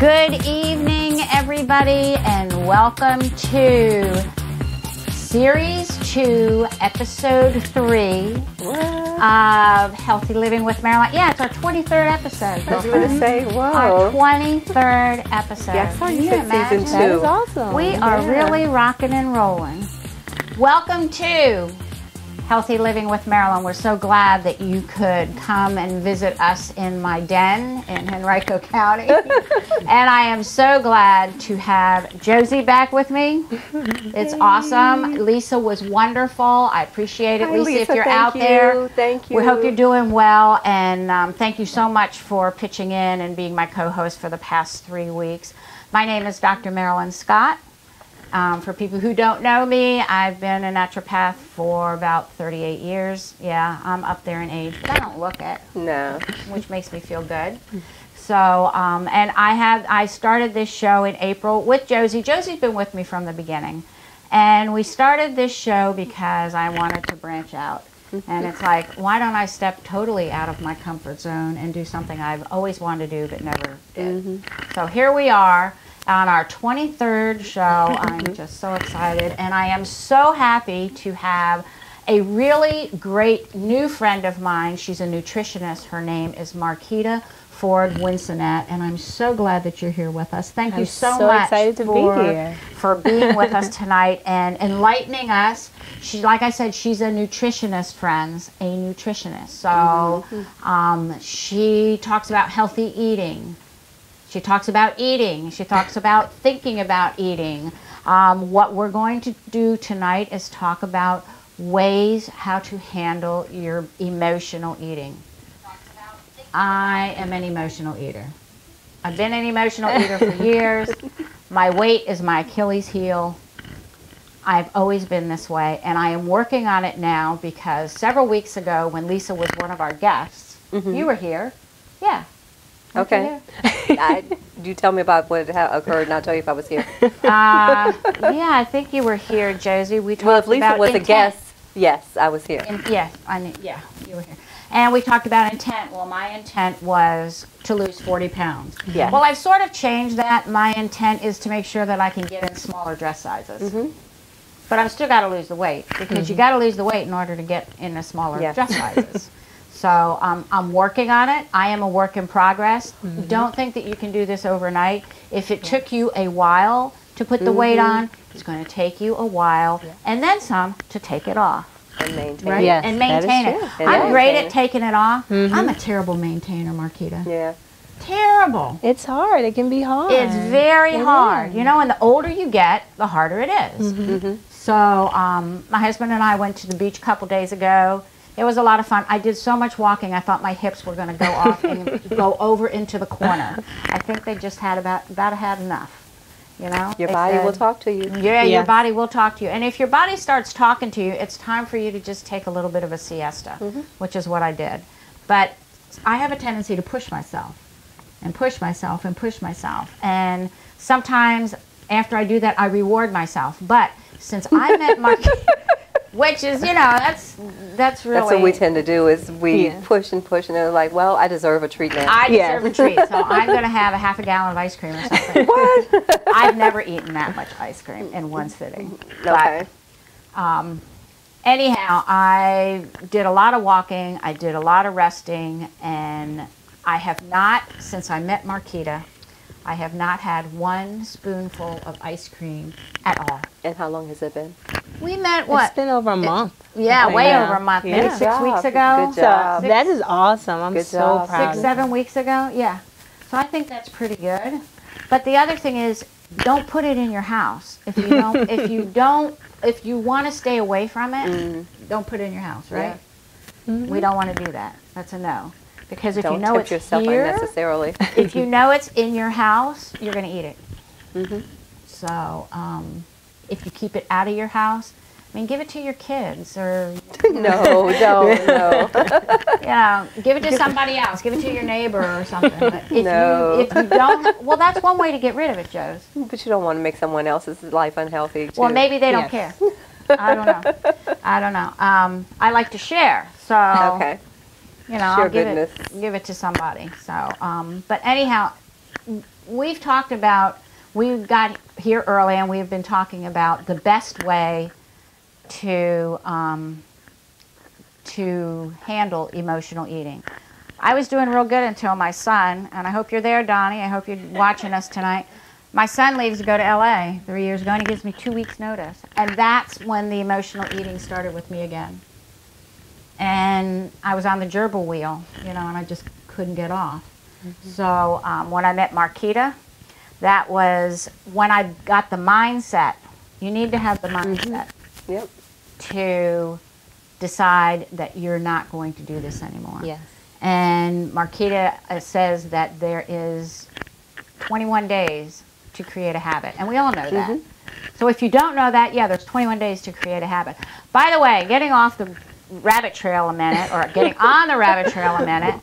Good evening, everybody, and welcome to Series 2, Episode 3 of Healthy Living with Marilyn. Yeah, it's our 23rd episode. I was going to say, whoa. Our 23rd episode. Yeah, I saw you said season 2. That is awesome. We are really rocking and rolling. Welcome to Healthy Living with Marilyn. We're so glad that you could come and visit us in my den in Henrico County. And I am so glad to have Josie back with me. It's awesome. Lisa was wonderful. I appreciate it. Hi, Lisa, if Lisa, you're out there, thank you. we hope you're doing well. And thank you so much for pitching in and being my co-host for the past 3 weeks. My name is Dr. Marilyn Scott. For people who don't know me, I've been a naturopath for about 38 years. Yeah, I'm up there in age, but I don't look it. No. Which makes me feel good. So, and I started this show in April with Josie. Josie's been with me from the beginning. And we started this show because I wanted to branch out. And it's like, why don't I step totally out of my comfort zone and do something I've always wanted to do but never did. So here we are. On our 23rd show. I'm just so excited, and I am so happy to have a really great new friend of mine. She's a nutritionist. Her name is Marquita Ford Winsonet, and I'm so glad that you're here with us. Thank you so much excited to be here. For being with us tonight and enlightening us. She, like I said, she's a nutritionist, friends, a nutritionist. So she talks about healthy eating. She talks about eating. She talks about thinking about eating. What we're going to do tonight is talk about ways how to handle your emotional eating. I am an emotional eater. I've been an emotional eater for years. My weight is my Achilles heel. I've always been this way, and I am working on it now because several weeks ago when Lisa was one of our guests, you were here. Yeah. Okay. You tell me about what occurred, and I'll tell you if I was here. Yeah, I think you were here, Josie. We talked Well, if Lisa about was intent. a guest, yes, I was here. Yeah, you were here. And we talked about intent. Well, my intent was to lose 40 pounds. Yeah. Well, I've sort of changed that. My intent is to make sure that I can get in smaller dress sizes. But I've still got to lose the weight because you got to lose the weight in order to get in the smaller dress sizes. So I'm working on it. I am a work in progress. Don't think that you can do this overnight. If it took you a while to put the weight on, it's going to take you a while and then some to take it off. And maintain. Right? Yes, and maintain that it. is true. I'm great at taking it off. I'm a terrible maintainer, Marquita. Yeah. Terrible. It's hard. It can be hard. It's very hard. is. You know, and the older you get, the harder it is. So my husband and I went to the beach a couple days ago. It was a lot of fun. I did so much walking, I thought my hips were going to go off and go over into the corner. I think they just had about had enough. You know? Your They body said, will talk to you. Yeah, your Yes. body will talk to you. And if your body starts talking to you, it's time for you to just take a little bit of a siesta, which is what I did. But I have a tendency to push myself and push myself and push myself. And sometimes after I do that, I reward myself. But since I met Mark... Which is, you know, that's really... That's what we tend to do is we push and push, and they're like, well, I deserve a treat now. I deserve a treat, so I'm going to have a half a gallon of ice cream or something. What? I've never eaten that much ice cream in one sitting. Okay. But, anyhow, I did a lot of walking, I did a lot of resting, and I have not, since I met Marquita, I have not had one spoonful of ice cream at all. And how long has it been? We met, what? It's been over a month. Yeah, Right way now. over a month. Yeah. Maybe Good 6 weeks ago. Good job. So that is awesome. I'm Good so job. proud. 6, 7 weeks ago. Yeah. So I think that's pretty good. But the other thing is, don't put it in your house. If you don't, if you want to stay away from it, don't put it in your house, right? We don't want to do that. That's a no. Because if Don't you know tempt it's yourself here, unnecessarily. if you know it's in your house, you're going to eat it. So if you keep it out of your house, I mean, give it to your kids or... No. You know, give it to somebody else. Give it to your neighbor or something. But if No. if you don't... Well, that's one way to get rid of it, Joes. But you don't want to make someone else's life unhealthy, too. Well, maybe they don't Yes. care. I don't know. I don't know. I like to share, so... Okay. You know, Sheer I'll give it to somebody. So, but anyhow, we've talked about, we got here early and we've been talking about the best way to handle emotional eating. I was doing real good until my son, and I hope you're there, Donnie. I hope you're watching us tonight. My son leaves to go to LA 3 years ago, and he gives me 2 weeks notice. And that's when the emotional eating started with me again. And I was on the gerbil wheel, you know, and I just couldn't get off. So when I met Marquita, that was when I got the mindset. You need to have the mindset to decide that you're not going to do this anymore. Yes. And Marquita says that there is 21 days to create a habit. And we all know that. So if you don't know that, yeah, there's 21 days to create a habit. By the way, getting off the rabbit trail a minute, or getting on the rabbit trail a minute,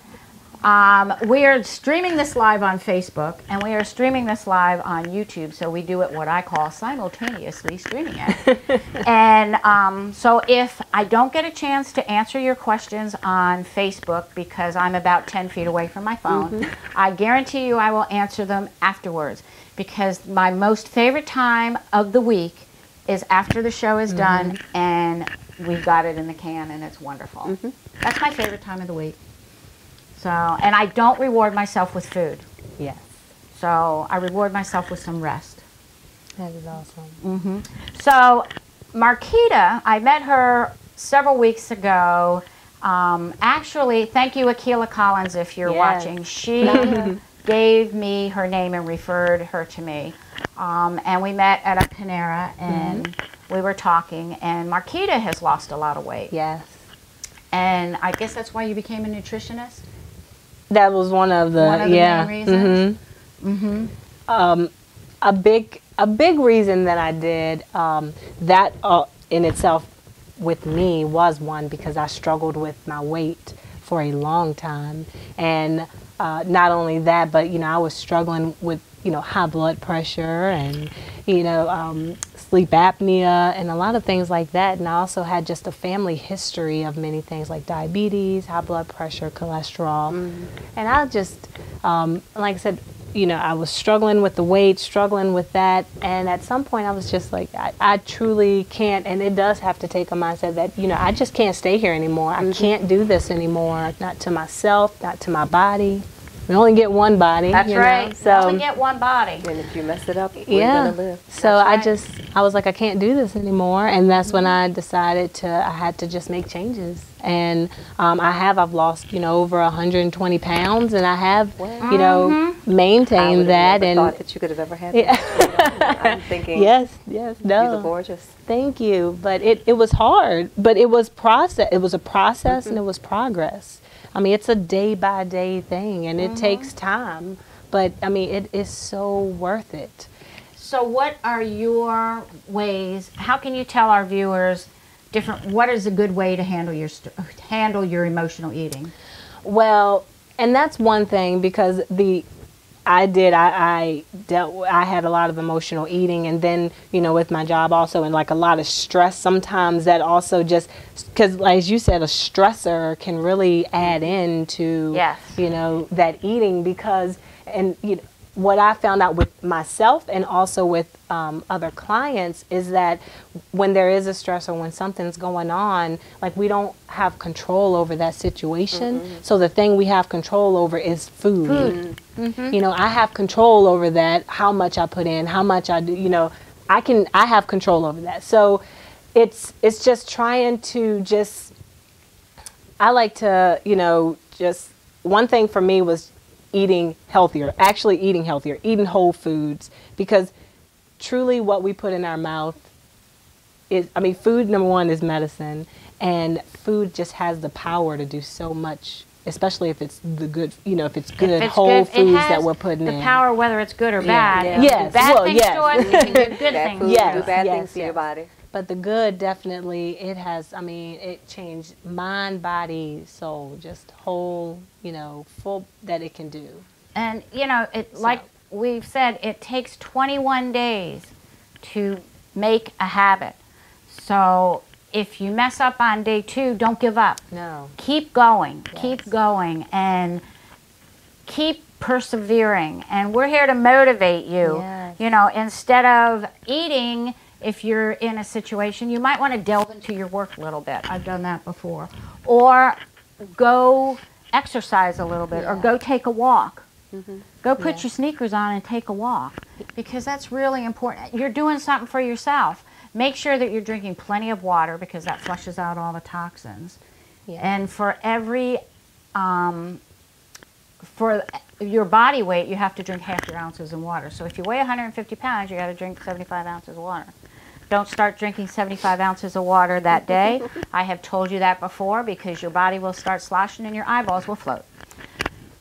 we are streaming this live on Facebook, and we are streaming this live on YouTube, so we do it what I call simultaneously streaming it. And so if I don't get a chance to answer your questions on Facebook because I'm about 10 feet away from my phone, I guarantee you I will answer them afterwards, because my most favorite time of the week is after the show is done and we've got it in the can and it's wonderful. That's my favorite time of the week. So, and I don't reward myself with food. Yes. So I reward myself with some rest. That is awesome. So Marquita, I met her several weeks ago. Actually, thank you, Akila Collins, if you're watching. She gave me her name and referred her to me. And we met at a Panera, and we were talking. And Marquita has lost a lot of weight. Yes. And I guess that's why you became a nutritionist? That was one of the main reasons. A big reason that I did that in itself with me was one, because I struggled with my weight for a long time, and not only that, but you know, I was struggling with, you know, high blood pressure and, you know, sleep apnea and a lot of things like that. And I also had just a family history of many things like diabetes, high blood pressure, cholesterol. And I just, like I said, you know, I was struggling with the weight, struggling with that. And at some point I was just like, I truly can't, and it does have to take a mindset that, you know, I just can't stay here anymore. I can't do this anymore, not to myself, not to my body. We only get one body. That's right. Know? So, we only get one body. And if you mess it up, we're gonna live. So I was like, I can't do this anymore. And that's when I decided I had to just make changes. And I've lost, you know, over 120 pounds, and I have, you know, maintained that. I and thought that you could have ever had that. I'm thinking. Yes, no. You look gorgeous. Thank you. But it was hard, but it was process. It was a process, and it was progress. I mean, it's a day-by-day thing, and it takes time, but, I mean, it is so worth it. So what are your ways, how can you tell our viewers what is a good way to handle your emotional eating? Well, and that's one thing, because I had a lot of emotional eating, and then, you know, with my job also, and like a lot of stress sometimes, that also just, because as you said, a stressor can really add into, you know, that eating, because, and you know, what I found out with myself and also with other clients is that when there is a stress or when something's going on, like, we don't have control over that situation. So the thing we have control over is food. You know, I have control over that, how much I put in, how much I do, you know, I have control over that. So it's just trying to just, I like to, you know, just, one thing for me was eating healthier, eating whole foods, because truly what we put in our mouth is, I mean, food, number one, is medicine, and food just has the power to do so much, especially if it's the good, you know, if it's good whole foods that we're putting in. The power, whether it's good or bad. Yes. Bad things to us, it can do good Bad things. food do bad things to your body. But the good, definitely, it has, I mean, it changed mind, body, soul, just whole, you know, full, that it can do. And, you know, like we've said, it takes 21 days to make a habit. So if you mess up on day 2, don't give up. No. Keep going, keep going, and keep persevering, and we're here to motivate you. Yes. You know, instead of eating, if you're in a situation, you might want to delve into your work a little bit. I've done that before. Or go exercise a little bit, or go take a walk. Go put your sneakers on and take a walk, because that's really important. You're doing something for yourself. Make sure that you're drinking plenty of water, because that flushes out all the toxins. And for every, for your body weight, you have to drink half your ounces of water. So if you weigh 150 pounds, you got to drink 75 ounces of water. Don't start drinking 75 ounces of water that day. I have told you that before, because your body will start sloshing and your eyeballs will float.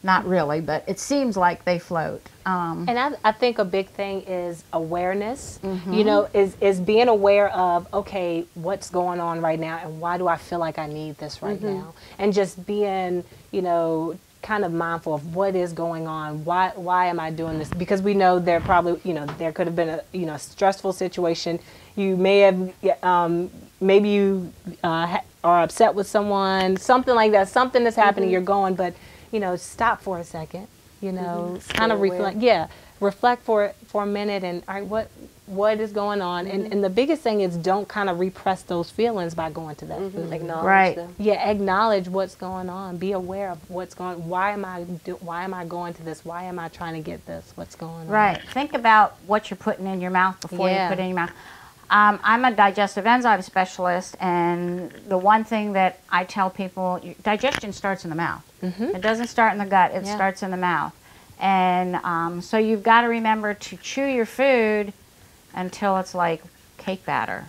Not really, but it seems like they float. And I think a big thing is awareness. You know, is being aware of, okay, what's going on right now, and why do I feel like I need this right now? And just being, you know, kind of mindful of what is going on. Why am I doing this? Because we know there probably, you know, there could have been a, you know, stressful situation. You may have, maybe you are upset with someone, something like that. Something that's happening. You're going, but you know, stop for a second, you know, kind of reflect. Yeah, reflect for a minute, and all right, what is going on? And the biggest thing is, don't kind of repress those feelings by going to that food. Acknowledge them. Yeah, acknowledge what's going on. Be aware of what's going on. Why am I going to this? Why am I trying to get this? What's going on? Right. Think about what you're putting in your mouth before you put it in your mouth. I'm a digestive enzyme specialist, and the one thing that I tell people, digestion starts in the mouth. It doesn't start in the gut, it starts in the mouth. And so you've got to remember to chew your food until it's like cake batter.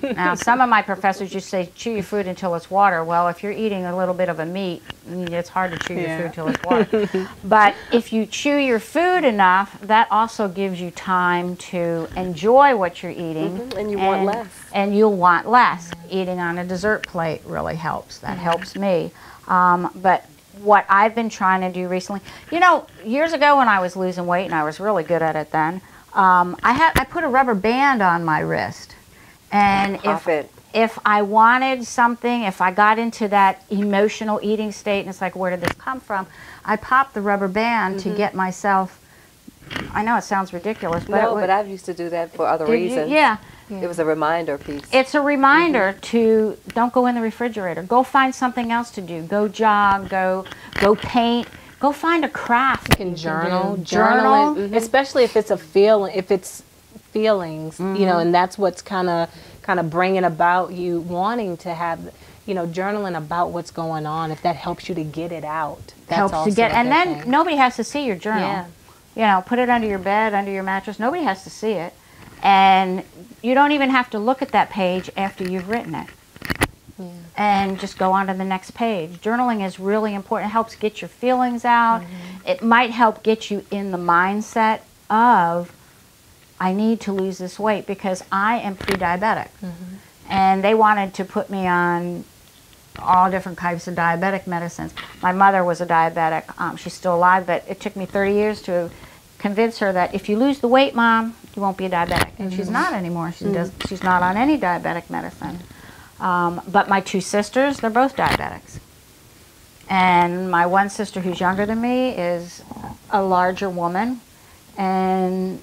Now, some of my professors just say chew your food until it's water. Well, if you're eating a little bit of a meat, it's hard to chew your food until it's water. But if you chew your food enough, that also gives you time to enjoy what you're eating. And you want less. And you'll want less. Eating on a dessert plate really helps. That helps me. But what I've been trying to do recently, you know, years ago when I was losing weight, and I was really good at it then, I put a rubber band on my wrist, and if I wanted something, if I got into that emotional eating state, and it's like, where did this come from? I popped the rubber band to get myself. I know it sounds ridiculous, but but I've used to do that for other reasons. Yeah. It was a reminder piece. It's a reminder to don't go in the refrigerator. Go find something else to do. Go jog. Go paint. Go find a craft. You can journal, especially if it's a feeling, if it's feelings, you know, and that's what's kind of bringing about you wanting to have, you know, journaling about what's going on. If that helps you to get it out, that's helps to get, and then nobody has to see your journal. Yeah. You know, put it under your bed, under your mattress. Nobody has to see it, and you don't even have to look at that page after you've written it. And just go on to the next page. Journaling is really important. It helps get your feelings out. It might help get you in the mindset of, I need to lose this weight because I am pre-diabetic. And they wanted to put me on all different types of diabetic medicines. My mother was a diabetic. She's still alive, but it took me 30 years to convince her that if you lose the weight, Mom, you won't be a diabetic. And she's not anymore. She's not on any diabetic medicine. But my two sisters, they're both diabetics. And my one sister who's younger than me is a larger woman. And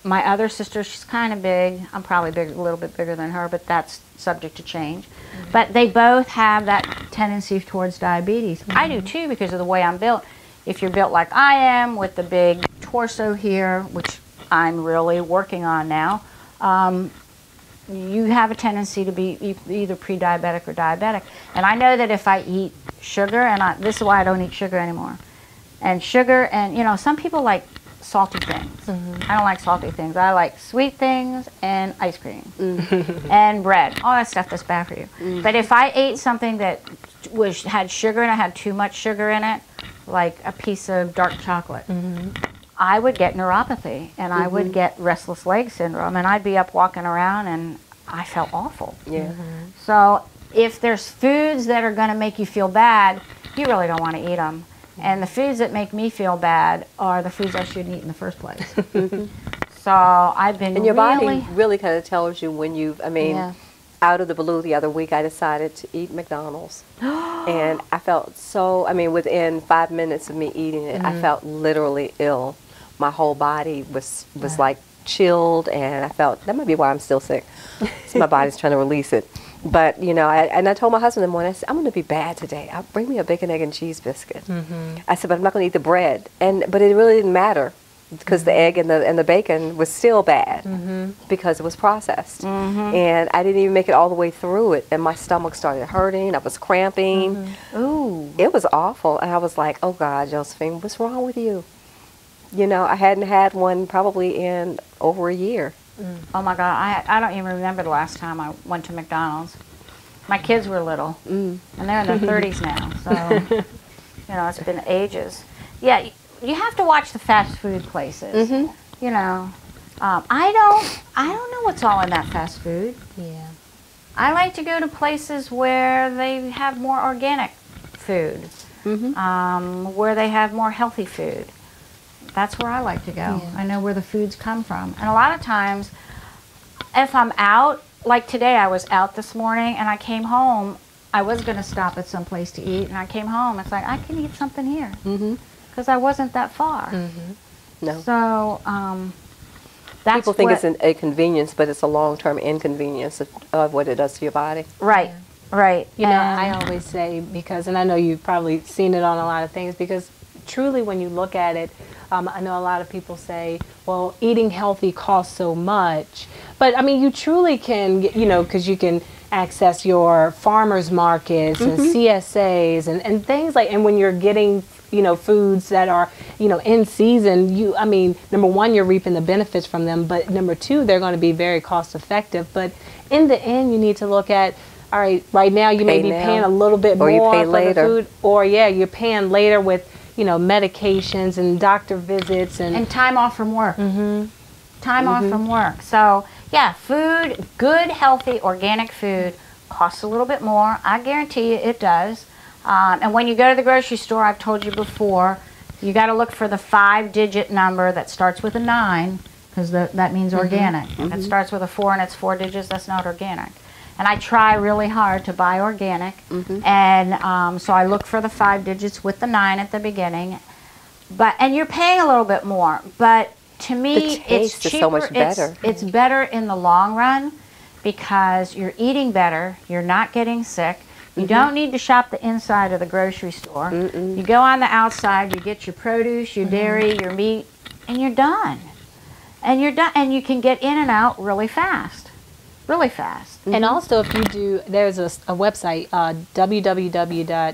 my other sister, she's kind of big. I'm probably big, a little bit bigger than her, but that's subject to change. But they both have that tendency towards diabetes. I do too, because of the way I'm built. If you're built like I am, with the big torso here, which I'm really working on now, you have a tendency to be either pre-diabetic or diabetic. And I know that if I eat sugar, and this is why I don't eat sugar anymore. And sugar, and you know, some people like salty things. I don't like salty things. I like sweet things and ice cream and bread. All that stuff that's bad for you. But if I ate something that had sugar and it had too much sugar in it, like a piece of dark chocolate, I would get neuropathy, and I would get restless leg syndrome, and I'd be up walking around, and I felt awful. So if there's foods that are going to make you feel bad, you really don't want to eat them. And the foods that make me feel bad are the foods I shouldn't eat in the first place. So I've been And your body really kind of tells you when you've, out of the blue the other week, I decided to eat McDonald's. And I felt so, I mean, within 5 minutes of me eating it, I felt literally ill. My whole body was like chilled, and I felt, that might be why I'm still sick. So my body's trying to release it. But, you know, I told my husband in the morning, I said, I'm going to be bad today. Bring me a bacon, egg, and cheese biscuit. I said, but I'm not going to eat the bread. But it really didn't matter, because the egg and the bacon was still bad because it was processed. And I didn't even make it all the way through it, and my stomach started hurting. I was cramping. Ooh. It was awful. And I was like, oh, God, Josephine, what's wrong with you? You know, I hadn't had one probably in over a year. Oh my God, I don't even remember the last time I went to McDonald's. My kids were little, and they're in their 30s now, so, you know, it's been ages. Yeah, you have to watch the fast food places. You know, I don't know what's all in that fast food. Yeah. I like to go to places where they have more organic food, where they have more healthy food. That's where I like to go. Yeah. I know where the foods come from. And a lot of times, if I'm out, like today I was out this morning and I came home, I was going to stop at some place to eat, and I came home, it's like, I can eat something here. Because I wasn't that far. No. So, that's People think it's a convenience, but it's a long-term inconvenience of what it does to your body. Right, right. You know, I always say, because, and I know you've probably seen it on a lot of things, because truly when you look at it, I know a lot of people say, well, eating healthy costs so much. But, I mean, you truly can, you know, because you can access your farmers markets and CSAs and things like, and when you're getting, you know, foods that are, you know, in season, I mean, number one, you're reaping the benefits from them, but number two, they're going to be very cost effective. But in the end, you need to look at, all right, right now you may be paying a little bit more for the food, or you're paying later with, you know, medications and doctor visits and time off from work. Time off from work. So, yeah, food, good, healthy, organic food costs a little bit more. I guarantee you it does. And when you go to the grocery store, I've told you before, you got to look for the 5-digit number that starts with a 9, because that means organic. If it starts with a 4 and it's 4 digits, that's not organic. And I try really hard to buy organic, and so I look for the 5 digits with the 9 at the beginning. And you're paying a little bit more, but to me, it's cheaper. Is so much better. It's better in the long run because you're eating better. You're not getting sick. You don't need to shop the inside of the grocery store. You go on the outside. You get your produce, your dairy, your meat, and you're done. And you're done. And you can get in and out really fast. Really fast. And also, if you do, there's a website, www.ewg,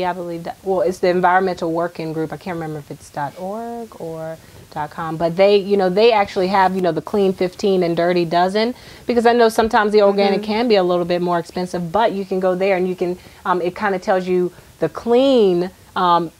I believe well, it's the Environmental Working Group. I can't remember if it's .org or .com, but they, you know, they actually have, you know, the Clean 15 and Dirty Dozen, because I know sometimes the organic can be a little bit more expensive, but you can go there and you can, it kind of tells you the clean, the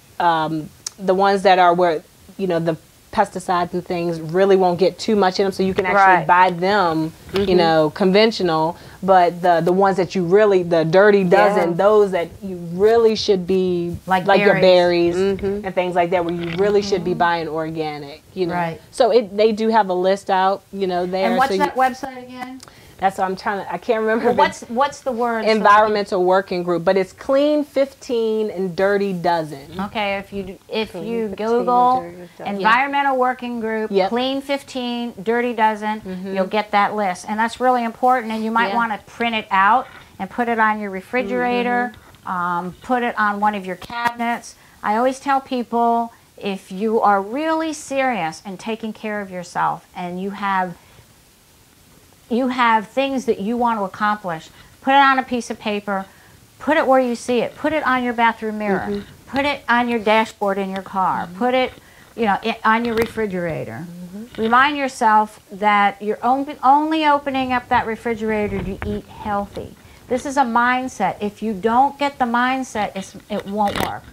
ones that are where, you know, the pesticides and things really won't get too much in them, so you can actually buy them, you know, conventional. But the ones that you really, the Dirty Dozen, those that you really should be, like your berries and things like that, where you really should be buying organic, you know. So they do have a list out, you know, there. And what's that website again? That's what I'm trying to, I can't remember. Well, what's the word? Environmental Working Group, but it's Clean 15 and Dirty Dozen. Okay, if you Google Environmental Working Group, Clean 15, Dirty Dozen, you'll get that list. And that's really important, and you might want to print it out and put it on your refrigerator, put it on one of your cabinets. I always tell people, if you are really serious in taking care of yourself and you have things that you want to accomplish, put it on a piece of paper, put it where you see it, put it on your bathroom mirror, put it on your dashboard in your car, put it, you know, on your refrigerator. Remind yourself that you're only opening up that refrigerator to eat healthy. This is a mindset. If you don't get the mindset, it won't work.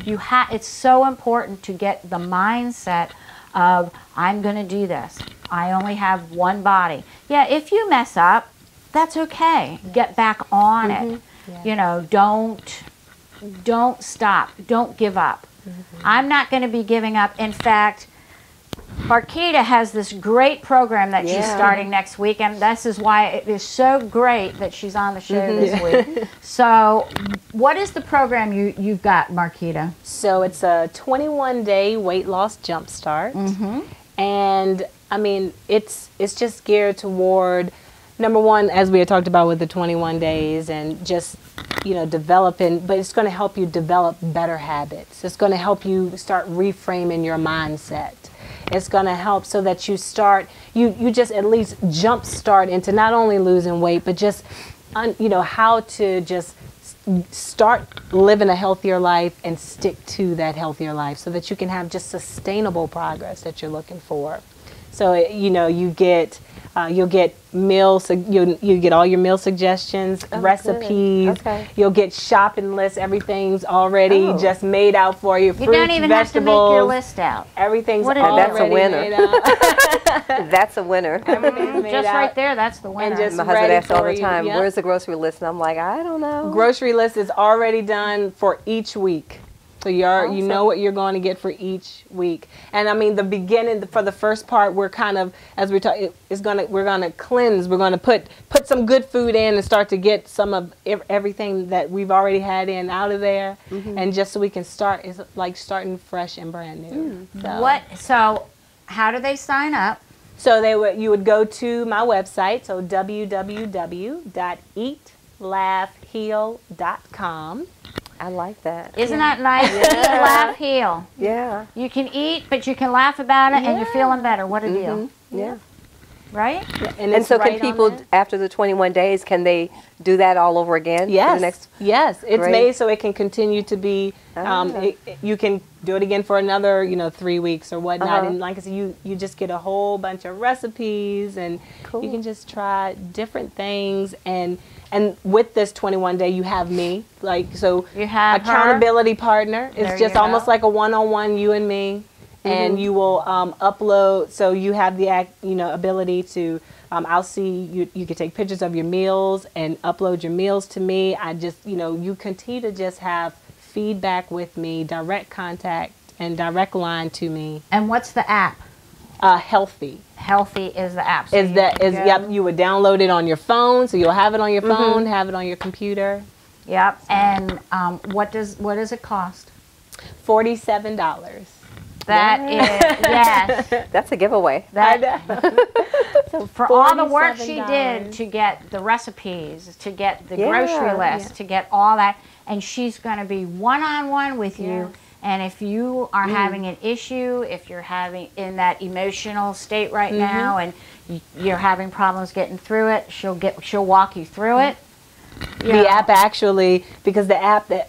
It's so important to get the mindset of, I'm going to do this. I only have one body. Yeah, if you mess up, that's okay. Get back on it. You know, don't stop. Don't give up. I'm not going to be giving up. In fact, Marquita has this great program that she's starting next week, and this is why it is so great that she's on the show this week. So, what is the program you've got, Marquita? So it's a 21-day weight loss jumpstart, and I mean it's just geared toward, number one, as we had talked about with the 21 days, and just developing, but it's going to help you develop better habits. It's going to help you start reframing your mindset. It's going to help so that you start, you just at least jump start into not only losing weight, but just, how to just start living a healthier life and stick to that healthier life so that you can have just sustainable progress that you're looking for. So, you get, you'll get meals, you get all your meal suggestions, recipes. Okay. You'll get shopping lists. Everything's already just made out for you. You don't even have to make your list out. Everything's already made out. That's a winner. Just right there, that's the winner. And just my husband asks all the time, where's the grocery list? And I'm like, I don't know. Grocery list is already done for each week. So you know what you're going to get for each week. And I mean, the beginning, for the first part, we're kind of, as we talk, we're going to cleanse. We're going to put some good food in and start to get some of everything that we've already had in out of there. And just so we can start, it's like starting fresh and brand new. So how do they sign up? So you would go to my website, so www.eatlaughheal.com. I like that. Isn't that nice? Eat, laugh, heal. Yeah. You can eat, but you can laugh about it, and you're feeling better. What a deal. Yeah. Right? Yeah. And so can people, after the 21 days, can they do that all over again? Yes. Yes. It's made so it can continue to be, you can do it again for another, 3 weeks or whatnot. And like I said, you just get a whole bunch of recipes, and you can just try different things. And with this 21 day, you have me, so you have accountability partner. It's just almost like a one-on-one, you and me, and you will upload. So you have the ability to. I'll see you can take pictures of your meals and upload your meals to me. I just you continue to just have feedback with me, direct contact and direct line to me. And what's the app? Healthy. Healthy is the app. So yep, you would download it on your phone, so you'll have it on your phone, have it on your computer. Yep. And what does it cost? $47. That is, yes. That's a giveaway. So for all the work she did to get the recipes, to get the grocery list, to get all that, and she's going to be one-on-one with you. And if you are having an issue, if you're having in that emotional state right now, and you're having problems getting through it, she'll walk you through it. The app actually, because the app that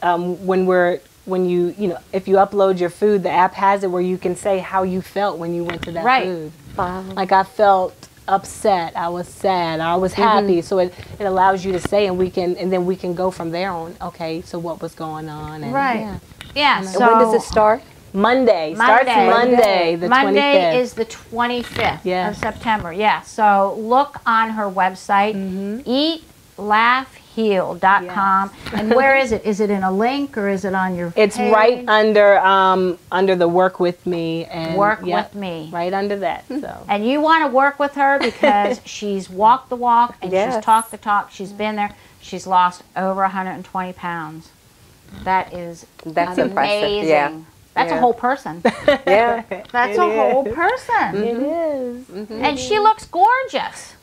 when you if you upload your food, the app has it where you can say how you felt when you went to that food. Like I felt upset, I was sad, I was happy. So it allows you to say, and then we can go from there on. Okay, so what was going on? And, Yeah. So when does it start? Monday. Starts Monday, the 25th. Monday is the 25th of September. Yeah. So look on her website, eatlaughheal.com. And where is it? Is it in a link or is it on your It's page? right under the Work With Me. And Work With Me. Right under that. So. And you want to work with her because she's walked the walk and she's talked the talk. She's been there. She's lost over 120 pounds. That's amazing. Impressive. Yeah. That's a whole person. That's a whole person. It is. And she looks gorgeous.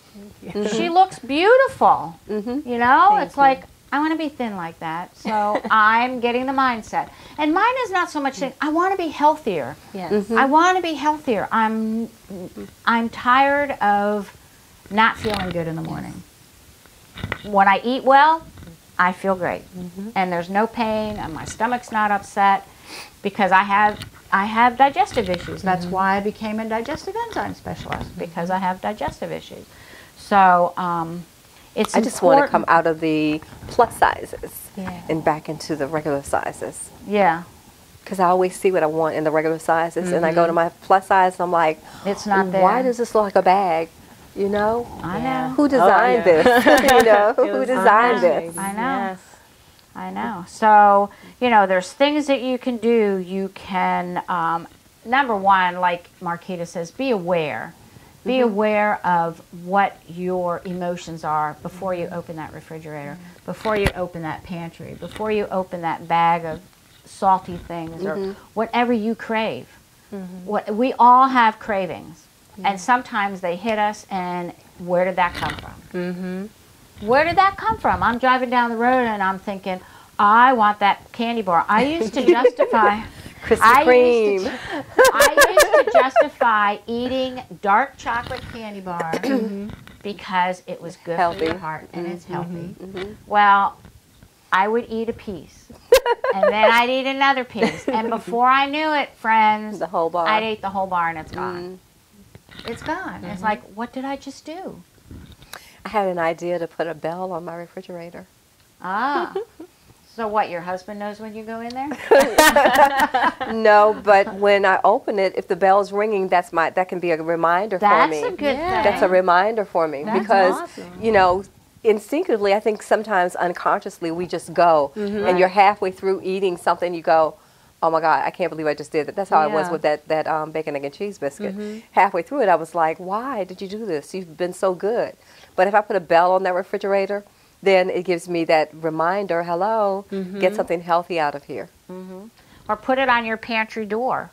She looks beautiful. It's like, I want to be thin like that. So I'm getting the mindset. And mine is not so much saying, I want to be healthier. Yes. I want to be healthier. I'm tired of not feeling good in the morning. When I eat well, I feel great. And there's no pain and my stomach's not upset because I have digestive issues. That's why I became a digestive enzyme specialist, because I have digestive issues. So it's I just want to come out of the plus sizes and back into the regular sizes. Yeah. Because I always see what I want in the regular sizes, and I go to my plus size and I'm like, it's not there. Why does this look like a bag? I know. Who designed this? Who designed this? I know. I know. So, there's things that you can do. You can number one, like Marquita says, be aware. Be aware of what your emotions are before you open that refrigerator, before you open that pantry, before you open that bag of salty things or whatever you crave. What we all have cravings, and sometimes they hit us, and where did that come from? Where did that come from? I'm driving down the road and I'm thinking, I want that candy bar. I used to justify Krispy Kreme. I used to justify eating dark chocolate candy bars because it was good for your heart and it's healthy. Well, I would eat a piece, and then I'd eat another piece, and before I knew it, friends, The whole bar. I'd eat the whole bar and it's gone. It's gone. It's like, what did I just do? I had an idea to put a bell on my refrigerator. Ah. So what, your husband knows when you go in there? No, but when I open it, if the bell's ringing, that can be a reminder for me. That's a good thing. That's a reminder for me That's because awesome. you know, instinctively, I think sometimes unconsciously we just go, and you're halfway through eating something, you go, oh my God, I can't believe I just did that. That's how I was with that bacon, egg, and cheese biscuit. Halfway through it, I was like, why did you do this? You've been so good. But if I put a bell on that refrigerator, then it gives me that reminder, hello, get something healthy out of here. Or put it on your pantry door.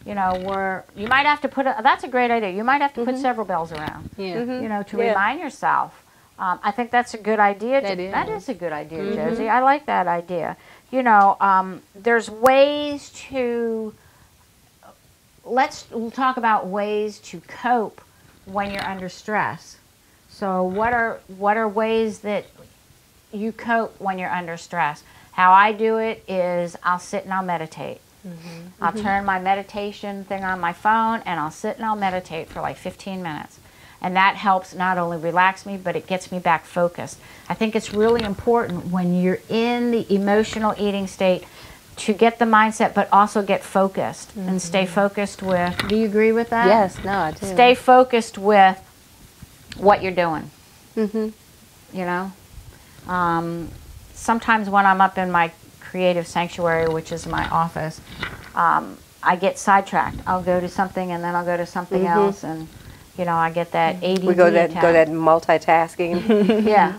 You know, where you might have to put that's a great idea. You might have to put several bells around, you know, to remind yourself. I think that's a good idea. That is a good idea, Josie. I like that idea. You know, there's ways to, we'll talk about ways to cope when you're under stress. So what are ways that you cope when you're under stress? How I do it is I'll sit and I'll meditate. I'll turn my meditation thing on my phone and I'll sit and I'll meditate for like 15 minutes. And that helps not only relax me, but it gets me back focused. I think it's really important when you're in the emotional eating state to get the mindset, but also get focused and stay focused with, do you agree with that? Yes, no, I do. Stay focused with what you're doing, you know? Sometimes when I'm up in my creative sanctuary, which is my office, I get sidetracked. I'll go to something and then I'll go to something else, and you know, I get that ADD We go attack. that multitasking. Yeah.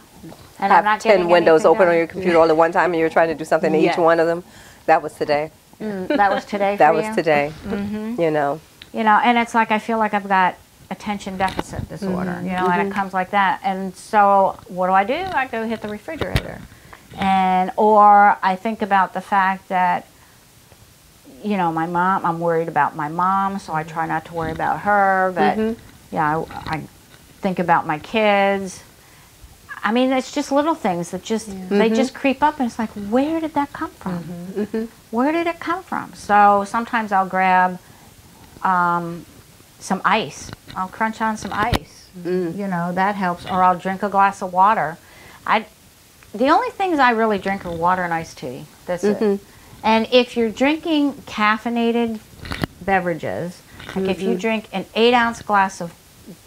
And Have I'm not 10 getting windows anything open on done. your computer all at one time and you're trying to do something to each one of them. That was today. That was today for That you? was today. You know. You know, and it's like I feel like I've got attention deficit disorder, you know, and it comes like that. And so what do? I go hit the refrigerator. Or I think about the fact that, you know, my mom, I'm worried about my mom, so I try not to worry about her. But, yeah, I think about my kids. I mean, it's just little things that just, they just creep up, and it's like, where did that come from? Where did it come from? So sometimes I'll grab some ice. I'll crunch on some ice. You know, that helps. Or I'll drink a glass of water. The only things I really drink are water and iced tea. That's it. And if you're drinking caffeinated beverages, like if you drink an 8-ounce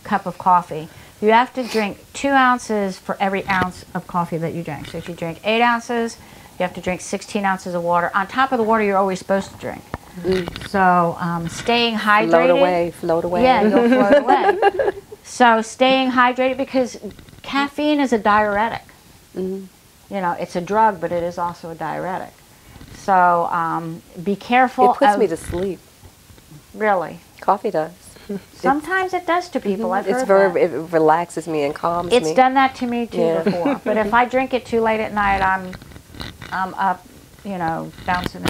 cup of coffee, you have to drink 2 ounces for every ounce of coffee that you drink. So if you drink 8 ounces, you have to drink 16 ounces of water. On top of the water you're always supposed to drink. So staying hydrated. Float away. Yeah, you'll float away. So staying hydrated, because caffeine is a diuretic. You know, it's a drug, but it is also a diuretic. So be careful. It puts me to sleep. Really? Coffee does. Sometimes it does to people. I've It's heard that. it relaxes me and calms me. It's done that to me too Yeah. before. But if I drink it too late at night, I'm up, you know, bouncing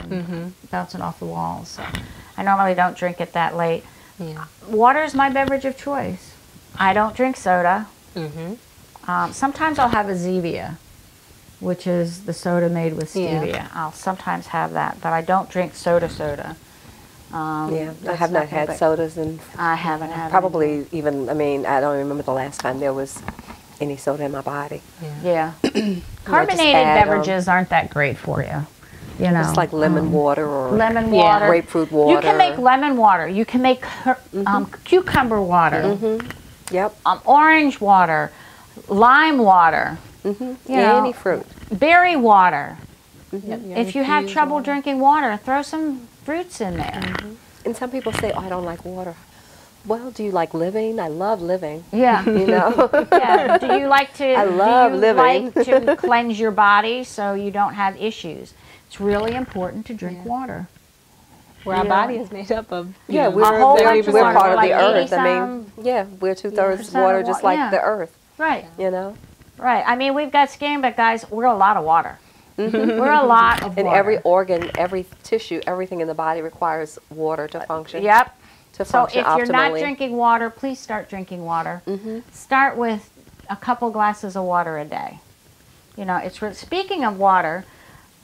off the walls. So I normally don't drink it that late. Water is my beverage of choice. I don't drink soda. Sometimes I'll have a Zevia, which is the soda made with stevia. I'll sometimes have that, but I don't drink soda. I have not had sodas, and I haven't had probably even, I mean, I don't remember the last time there was any soda in my body. Yeah. Carbonated beverages aren't that great for you. You know, it's like lemon water or lemon water, grapefruit water. You can make lemon water. You can make cucumber water. Yep. Orange water, lime water. You know, any fruit. Berry water. If you have trouble drinking water, throw some fruits in there. And some people say, oh, I don't like water. Well, do you like living? I love living. Yeah. You know? Yeah. Do you like to? I love do you living. like to cleanse your body so you don't have issues? It's really important to drink water. Where our body is made up of. Yeah, we're a whole bunch of we're water. part of Like the earth. 80 I mean, yeah, we're 2/3 water, just like the earth. Right. You know? Right. I mean, we've got skin, but guys, we're a lot of water. We're a lot of water. And every organ, every tissue, everything in the body requires water to function. Yep. To So function if you're not optimally. drinking water, please start drinking water. Start with a couple glasses of water a day. You know, speaking of water,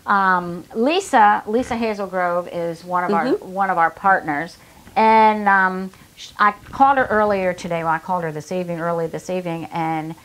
Lisa Hazelgrove is one of our partners, and I called her earlier today. Well, I called her early this evening, and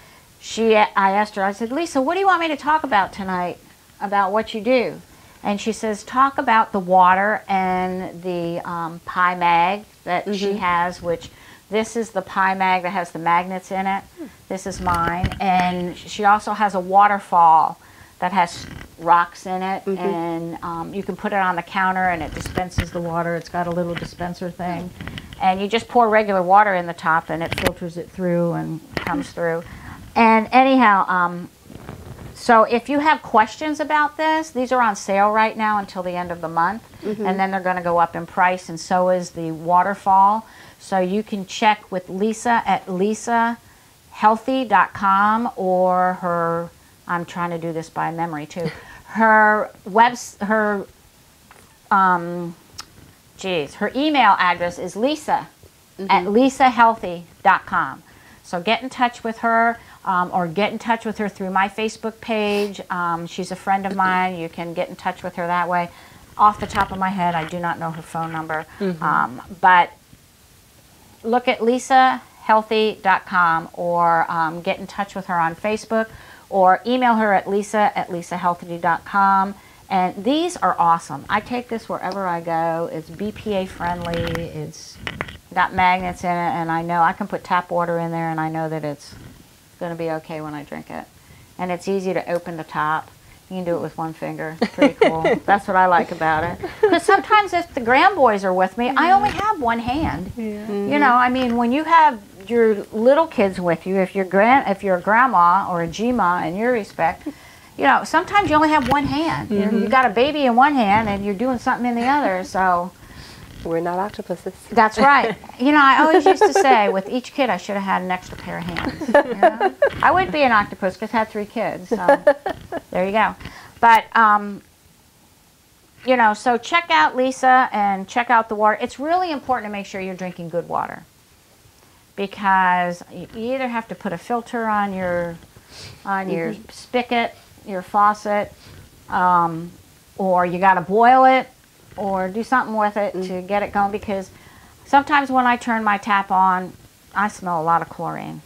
I asked her. I said, Lisa, what do you want me to talk about tonight about what you do? And she says, talk about the water and the pie mag that she has, which this is the pie mag that has the magnets in it. This is mine. And she also has a waterfall that has rocks in it. And you can put it on the counter and it dispenses the water. It's got a little dispenser thing. And you just pour regular water in the top and it filters it through and comes through. And anyhow, so if you have questions about this, these are on sale right now until the end of the month, and then they're going to go up in price, and so is the waterfall. So you can check with Lisa at lisahealthy.com or her, I'm trying to do this by memory too, her email address is lisa at lisahealthy.com. So get in touch with her. Or get in touch with her through my Facebook page. She's a friend of mine. You can get in touch with her that way. Off the top of my head, I do not know her phone number. But look at lisahealthy.com or get in touch with her on Facebook or email her at lisa@lisahealthy.com. And these are awesome. I take this wherever I go. It's BPA friendly. It's got magnets in it, and I know I can put tap water in there, and I know that it's going to be okay when I drink it. And it's easy to open the top. You can do it with one finger. It's pretty cool. That's what I like about it. Because sometimes if the grandboys are with me, I only have one hand. You know, I mean, when you have your little kids with you, if you're a grandma or a G-ma in your respect, you know, sometimes you only have one hand. You got a baby in one hand and you're doing something in the other, so. We're not octopuses. That's right. You know, I always used to say, with each kid, I should have had an extra pair of hands. You know? I would be an octopus because I had 3 kids. So there you go. But, you know, so check out Lisa and check out the water. It's really important to make sure you're drinking good water because you either have to put a filter on your spigot, your faucet, or you got to boil it, or do something with it to get it going, because sometimes when I turn my tap on, I smell a lot of chlorine.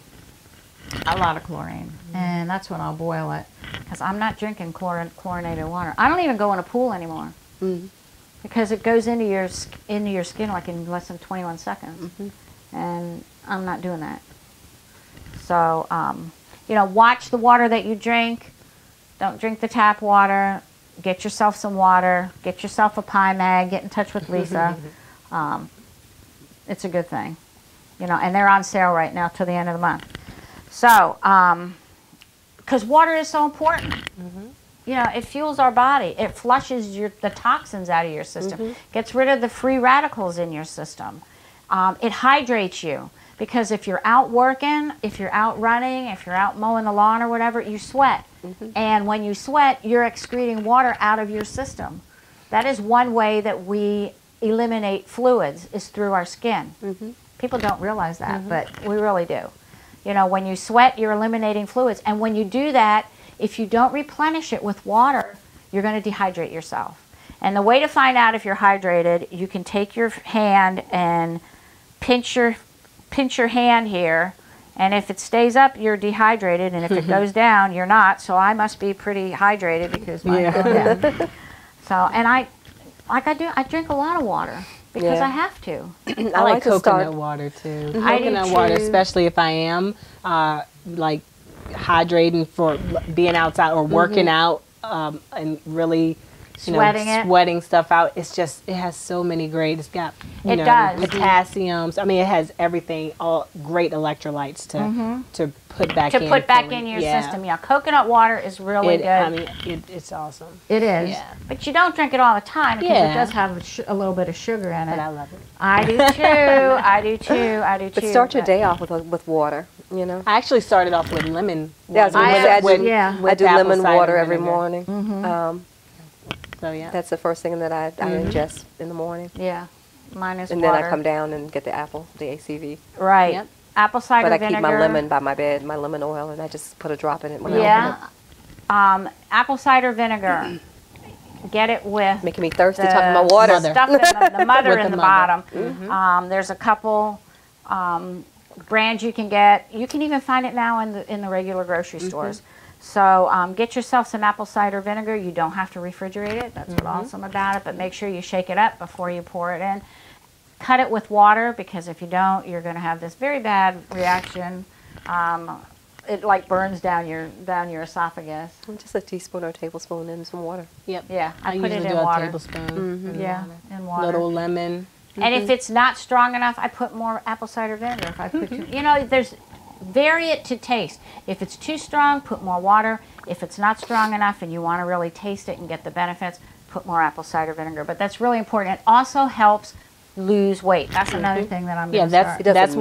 And that's when I'll boil it, because I'm not drinking chlorinated water. I don't even go in a pool anymore because it goes into your skin like in less than 21 seconds, and I'm not doing that. So, you know, watch the water that you drink. Don't drink the tap water. Get yourself some water. Get yourself a pie mag. Get in touch with Lisa. It's a good thing, you know. And they're on sale right now till the end of the month. So, because water is so important. You know, it fuels our body. It flushes the toxins out of your system. Gets rid of the free radicals in your system. It hydrates you. Because if you're out working, if you're out running, if you're out mowing the lawn or whatever, you sweat. And when you sweat, you're excreting water out of your system. That is one way that we eliminate fluids, is through our skin. People don't realize that, but we really do. You know, when you sweat, you're eliminating fluids. And when you do that, if you don't replenish it with water, you're going to dehydrate yourself. And the way to find out if you're hydrated, you can take your hand and pinch your hand here, and if it stays up, you're dehydrated, and if it goes down, you're not. So I must be pretty hydrated because mine goes down. So, and I drink a lot of water because I have to. I like coconut water too. Coconut water, especially if I am like hydrating for being outside or working out and really sweating stuff out. It's just, it has so many great, it's got, you know, potassiums. I mean, it has everything, all great electrolytes to put back in. To put back in your system. Yeah, coconut water is really good. I mean, it's awesome. It is. Yeah. But you don't drink it all the time because it does have a little bit of sugar in it. But I love it. I do too. I do too. I do too. But start your day off with water, you know. I actually started off with lemon. Yeah, I do lemon water every morning. So yeah, that's the first thing that I ingest in the morning. Yeah, mine is and water. then I come down and get the apple, the ACV. Right. Yep. Apple cider vinegar. But I keep my lemon by my bed, my lemon oil, and I just put a drop in it when I open it. Apple cider vinegar. Get it with making me thirsty talking about water. Stuff in the mother in the bottom. There's a couple brands you can get. You can even find it now in the regular grocery stores. So get yourself some apple cider vinegar. You don't have to refrigerate it. That's what's awesome about it. But make sure you shake it up before you pour it in. Cut it with water, because if you don't, you're going to have this very bad reaction. It like burns down your esophagus. Just a teaspoon or a tablespoon in some water. Yep. Yeah, I put it in water. A tablespoon. Yeah, in water. Little lemon. And if it's not strong enough, I put more apple cider vinegar. If I put you know, vary it to taste. If it's too strong, put more water. If it's not strong enough and you want to really taste it and get the benefits, put more apple cider vinegar. But that's really important. It also helps lose weight. That's another thing that I'm going to start. That's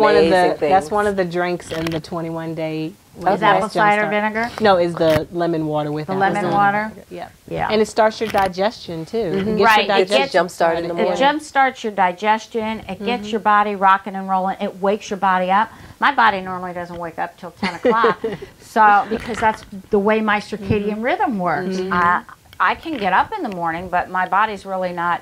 one of the drinks in the 21-day. Is apple cider vinegar? No, is the lemon water with the lemon water. Yeah, yeah. And it starts your digestion too. Right, it gets jump started in the morning. It jump starts your digestion. It gets your body rocking and rolling. It wakes your body up. My body normally doesn't wake up till 10 o'clock, so because that's the way my circadian rhythm works. I can get up in the morning, but my body's really not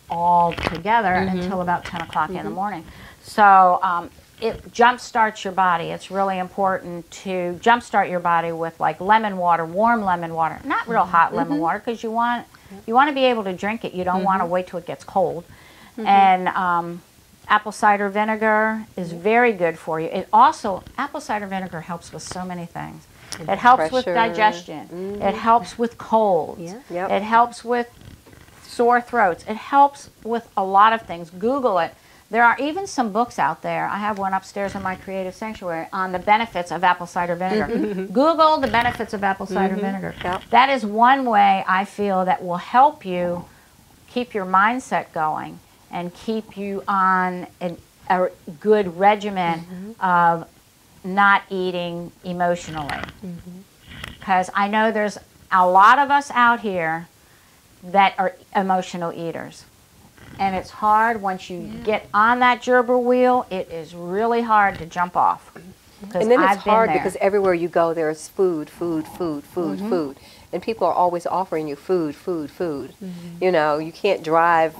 all together until about 10 o'clock in the morning. So it jump starts your body. It's really important to jump start your body with like lemon water, warm lemon water, not real hot lemon water, because you want to be able to drink it. You don't want to wait till it gets cold. And apple cider vinegar is very good for you. It also, apple cider vinegar helps with so many things. It helps with digestion. It helps with colds. It helps with sore throats. It helps with a lot of things. Google it. There are even some books out there. I have one upstairs in my creative sanctuary on the benefits of apple cider vinegar. Google the benefits of apple cider vinegar. That is one way I feel that will help you keep your mindset going and keep you on a good regimen of not eating emotionally. Because I know there's a lot of us out here that are emotional eaters. And it's hard once you get on that gerbil wheel, it is really hard to jump off. And then it's hard because everywhere you go there's food. And people are always offering you food. You know, you can't drive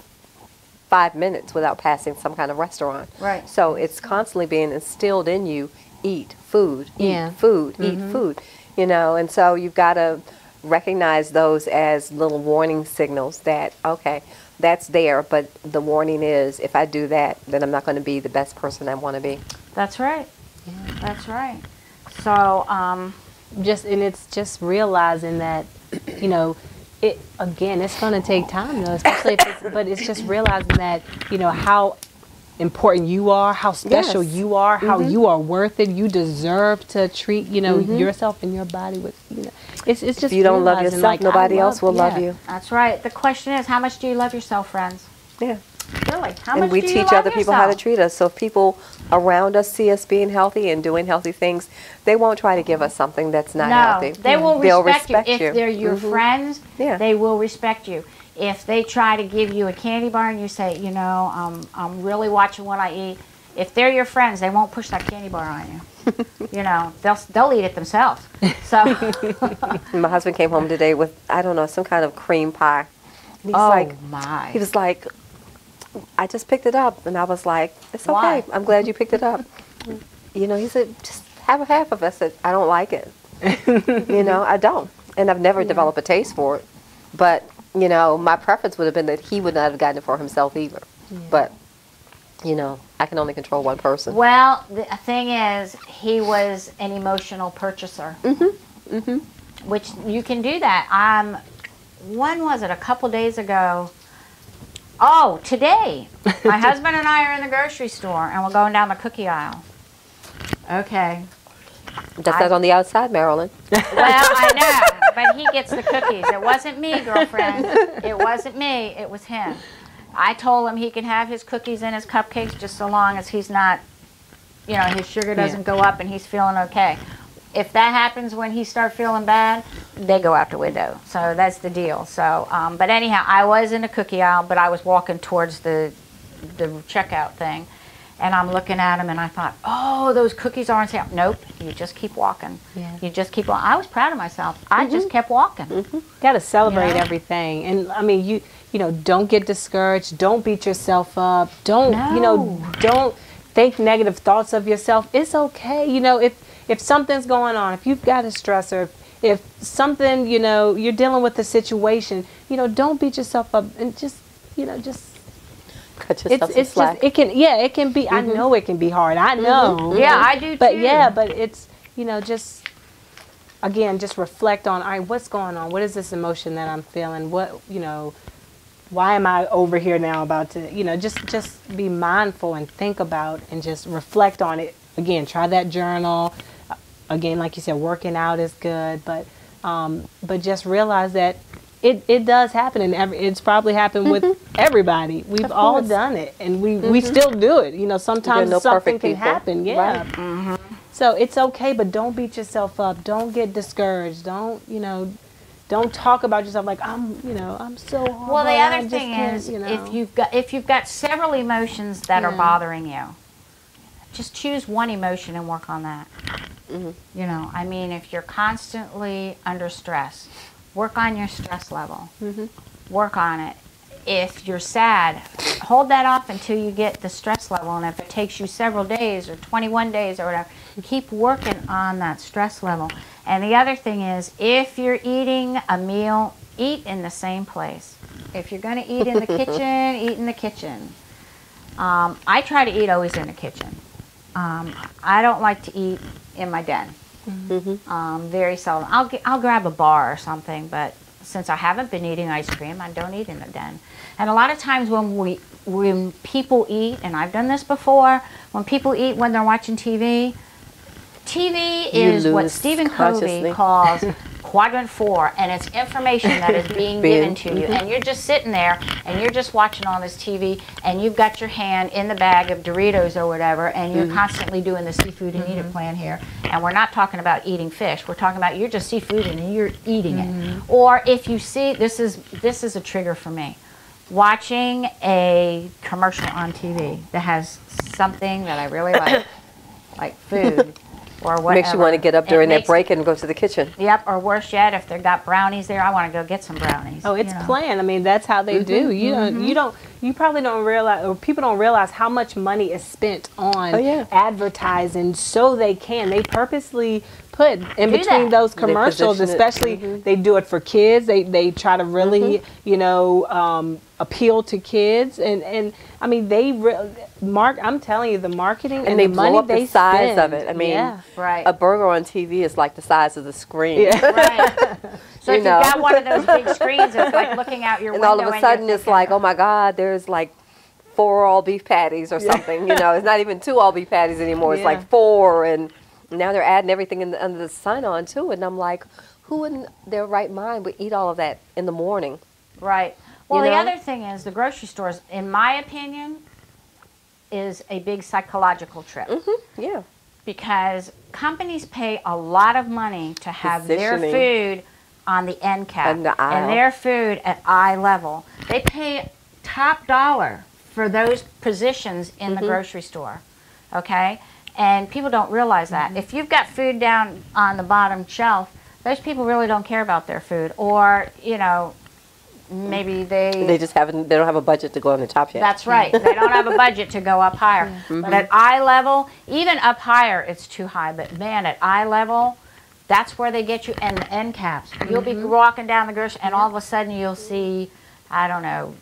5 minutes without passing some kind of restaurant. Right. So it's constantly being instilled in you, eat food, eat food, eat food. You know, and so you've got to recognize those as little warning signals that, okay, that's there, but the warning is, if I do that, then I'm not going to be the best person I want to be. That's right. Yeah. That's right. So, it's just realizing that, you know, it's going to take time, though, especially but it's just realizing that, you know, how important you are, how special you are, how you are worth it. You deserve to treat, you know, yourself and your body with, you know, it's just if you don't love yourself, like, nobody else will love you. That's right. The question is, how much do you love yourself, friends? Yeah. Really? How much do you love yourself? And we teach other people how to treat us. So if people around us see us being healthy and doing healthy things, they won't try to give us something that's not healthy. They will respect you. If they're your friends, they will respect you. If they try to give you a candy bar and you say, you know, I'm really watching what I eat, if they're your friends, they won't push that candy bar on you. You know, they'll eat it themselves. So my husband came home today with, I don't know, some kind of cream pie. He's my. He was like, I just picked it up. And I was like, it's okay. I'm glad you picked it up. You know, he said, just have a half of it. I said, I don't like it. You know, I don't. And I've never developed a taste for it. But, you know, my preference would have been that he would not have gotten it for himself either. But, you know, I can only control one person. Well, the thing is, he was an emotional purchaser. Which you can do that. when was it? A couple days ago. Oh, today. My husband and I are in the grocery store, and we're going down the cookie aisle. Okay. That's not on the outside, Marilyn. Well, I know, but he gets the cookies. It wasn't me, girlfriend. It wasn't me. It was him. I told him he can have his cookies and his cupcakes just so long as he's not, you know, his sugar doesn't go up and he's feeling okay. If that happens when he starts feeling bad, they go out the window. So that's the deal. So, but anyhow, I was in the cookie aisle, but I was walking towards the checkout thing. And I'm looking at him, and I thought, oh, those cookies are on sale. Nope, you just keep walking. Yeah. You just keep walking. I was proud of myself. I just kept walking. Got to celebrate You know? everything. And, I mean, you know, don't get discouraged. Don't beat yourself up. Don't, you know, don't think negative thoughts of yourself. It's okay. You know, if something's going on, if you've got a stressor, if something, you know, you're dealing with a situation, you know, don't beat yourself up and just, you know, just. Cut yourself some It's slack. just, it can be, I know it can be hard. I know. Yeah, I do But too. yeah, but it's, you know, just, again, just reflect on, all right, what's going on? What is this emotion that I'm feeling? What, you know, why am I over here now about to, you know, just be mindful and think about and just reflect on it. Again, try that journal. Again, like you said, working out is good, but just realize that it does happen, and it's probably happened with everybody. We've all done it, and we still do it. You know, sometimes something can happen. Yeah. Right. So it's okay, but don't beat yourself up. Don't get discouraged. Don't, you know, don't talk about yourself like I'm so hard. Well, the I other just thing can't, is, you know. if you've got several emotions that are bothering you, just choose one emotion and work on that. You know, I mean, if you're constantly under stress, work on your stress level. Work on it. If you're sad, hold that off until you get the stress level. And if it takes you several days or 21 days or whatever, keep working on that stress level. And the other thing is, if you're eating a meal, eat in the same place. If you're going to eat in the kitchen, eat in the kitchen. I try to eat always in the kitchen. I don't like to eat in my den. Very seldom. I'll grab a bar or something, but since I haven't been eating ice cream, I don't eat in the den. And a lot of times when people eat, and I've done this before, when people eat when they're watching TV, TV is what Stephen Covey calls quadrant 4, and it's information that is being given to you, and you're just sitting there and you're just watching all this TV, and you've got your hand in the bag of Doritos or whatever, and you're constantly doing the seafood and eat it plan here. And we're not talking about eating fish. We're talking about you're just seafood and you're eating it. Or if you see, this is a trigger for me, watching a commercial on TV that has something that I really like food. Or whatever. Makes you want to get up during that break and go to the kitchen. Yep, or worse yet, if they've got brownies there, I want to go get some brownies. Oh, it's planned. I mean, that's how they do. You probably don't realize, or people don't realize how much money is spent on advertising so they purposely put in between those commercials, especially they do it for kids. They try to really, you know, appeal to kids, and I mean I'm telling you, the marketing and they the blow money up they the size spend. of it. I mean, a burger on TV is like the size of the screen. Right. So if you've got one of those big screens, it's like looking out your window. And all of a sudden it's like, oh my God, there's like 4 all beef patties or something. You know, it's not even 2 all beef patties anymore. It's like 4, and now they're adding everything under the sun on too. And I'm like, who in their right mind would eat all of that in the morning? Right. Well, You the know? other thing is the grocery stores, in my opinion, is a big psychological trip. Yeah. Because companies pay a lot of money to have their food on the end cap On the aisle. and their food at eye level. They pay top dollar for those positions in the grocery store, okay? And people don't realize that. If you've got food down on the bottom shelf, those people really don't care about their food, or, you know, maybe they don't have a budget to go on the top yet. That's right. They don't have a budget to go up higher. But at eye level, even up higher, it's too high. But man, at eye level, that's where they get you. And the end caps. You'll be walking down the grocery, and all of a sudden you'll see, I don't know,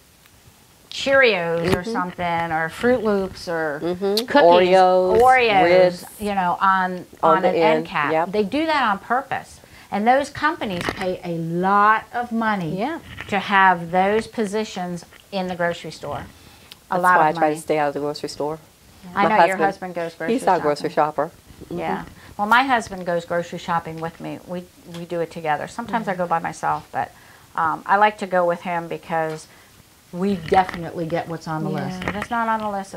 Cheerios or something, or Fruit Loops, or cookies, Oreos, Ritz, you know, on an end cap. Yep. They do that on purpose. And those companies pay a lot of money Yeah. to have those positions in the grocery store. A That's lot why I of try money. to stay out of the grocery store. I My know your husband goes grocery He's our shopping. grocery shopper. Yeah. Well, my husband goes grocery shopping with me. We do it together. Sometimes I go by myself, but I like to go with him because we definitely get what's on the list. If it's not on the list,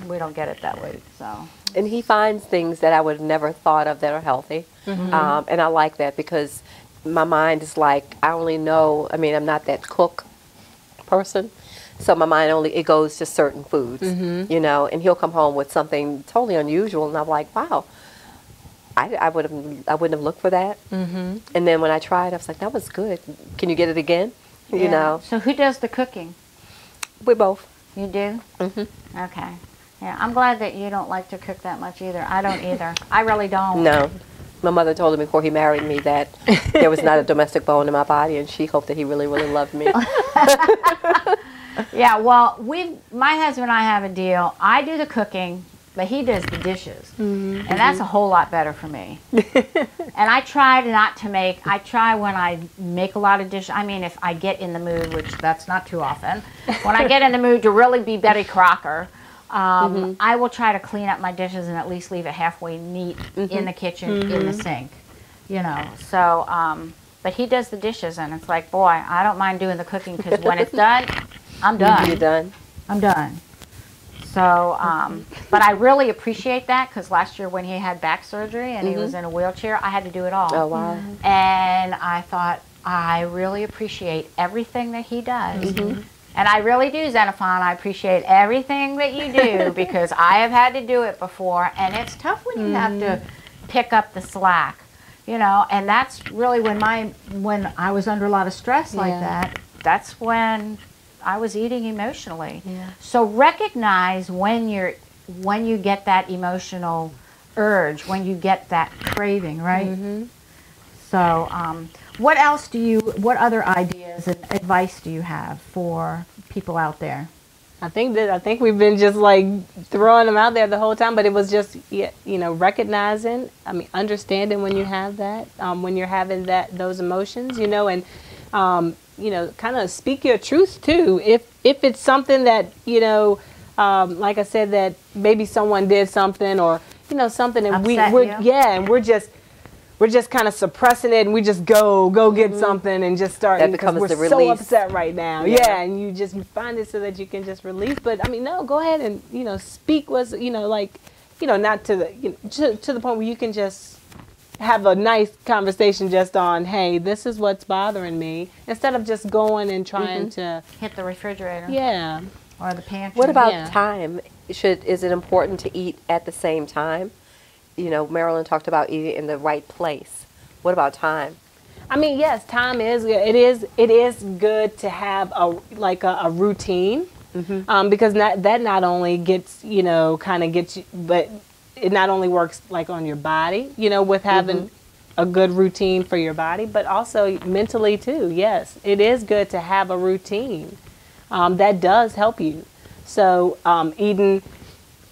we don't get it that week. So. And he finds things that I would have never thought of that are healthy. And I like that because my mind is like, I only know, I mean, I'm not that cook person. So my mind only, it goes to certain foods, you know, and he'll come home with something totally unusual. And I'm like, wow, I wouldn't have looked for that. And then when I tried, I was like, that was good. Can you get it again? You know, So who does the cooking? we both. You do? Okay. Yeah, I'm glad that you don't like to cook that much either. I don't either. I really don't. No. My mother told him before he married me that there was not a domestic bone in my body, and she hoped that he really, really loved me. Yeah, well, my husband and I have a deal. I do the cooking, but he does the dishes. And that's a whole lot better for me. And I try when I make a lot of dishes, I mean, if I get in the mood, which that's not too often, when I get in the mood to really be Betty Crocker, I will try to clean up my dishes and at least leave it halfway neat in the kitchen, in the sink, you know. So, but he does the dishes, and it's like, boy, I don't mind doing the cooking because when it's done, I'm done. You're done? I'm done. So, but I really appreciate that because last year when he had back surgery and he was in a wheelchair, I had to do it all. Oh, wow. And I thought, I really appreciate everything that he does. And I really do, Xenophon. I appreciate everything that you do because I have had to do it before, and it's tough when you have to pick up the slack, you know. And that's really when I was under a lot of stress like that. That's when I was eating emotionally. So recognize when you get that emotional urge, when you get that craving, right? So, what other ideas and advice do you have for people out there? I think we've been just like throwing them out there the whole time, but it was just, you know, recognizing, I mean, understanding when you have that, when you're having those emotions, you know, and, you know, kind of speak your truth too. If it's something that, you know, like I said, that maybe someone did something or, you know, something and we're just kind of suppressing it, and we just go get something and just start. That becomes we're the so release. upset right now. And you just find it so that you can just release. But I mean, no, go ahead and, you know, speak was, you know, like, you know, not to the, you know, to the point where you can just have a nice conversation just on, hey, this is what's bothering me, instead of just going and trying to hit the refrigerator. Or the pantry. What about time? Is it important to eat at the same time? You know, Marilyn talked about eating in the right place. What about time? I mean, yes, time is good. It is good to have a routine, because that not only gets, you know, kind of gets you, but it not only works like on your body, you know, with having a good routine for your body, but also mentally too. Yes, it is good to have a routine. That does help you. So eating.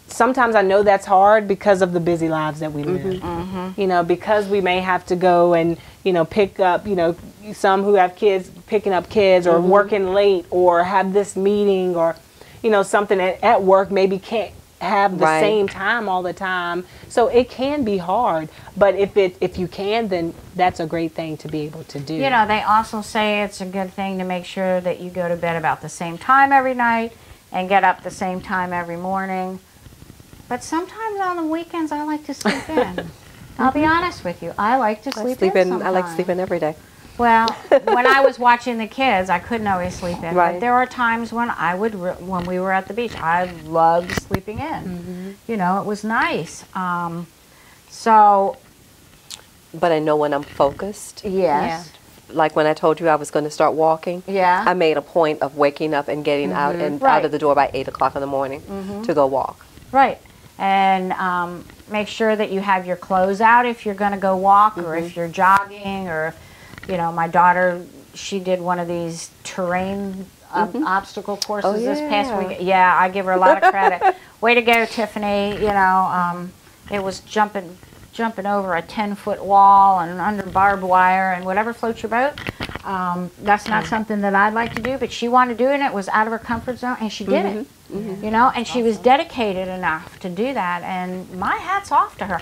Sometimes I know that's hard because of the busy lives that we live. You know, because we may have to go and, you know, pick up, you know, some who have kids picking up kids or working late or have this meeting or, you know, something at work maybe can't have the same time all the time. So it can be hard, but if you can, then that's a great thing to be able to do. You know, they also say it's a good thing to make sure that you go to bed about the same time every night and get up the same time every morning. But sometimes on the weekends, I like to sleep in. I'll be honest with you. I like to sleep in sometimes. I like sleeping every day. Well, when I was watching the kids, I couldn't always sleep in. But there are times when when we were at the beach, I loved sleeping in. You know, it was nice. So. But I know when I'm focused. Yes. Like when I told you I was going to start walking. I made a point of waking up and getting out out of the door by 8 o'clock in the morning to go walk. Right. And make sure that you have your clothes out if you're going to go walk or if you're jogging or, you know, my daughter, she did one of these terrain obstacle courses this past week. Yeah, I give her a lot of credit. Way to go, Tiffany. You know, it was jumping jumping over a 10-foot wall and under barbed wire and whatever floats your boat. That's not something that I'd like to do, but she wanted to do it, and it was out of her comfort zone, and she did it. You know, and she was dedicated enough to do that, and my hat's off to her.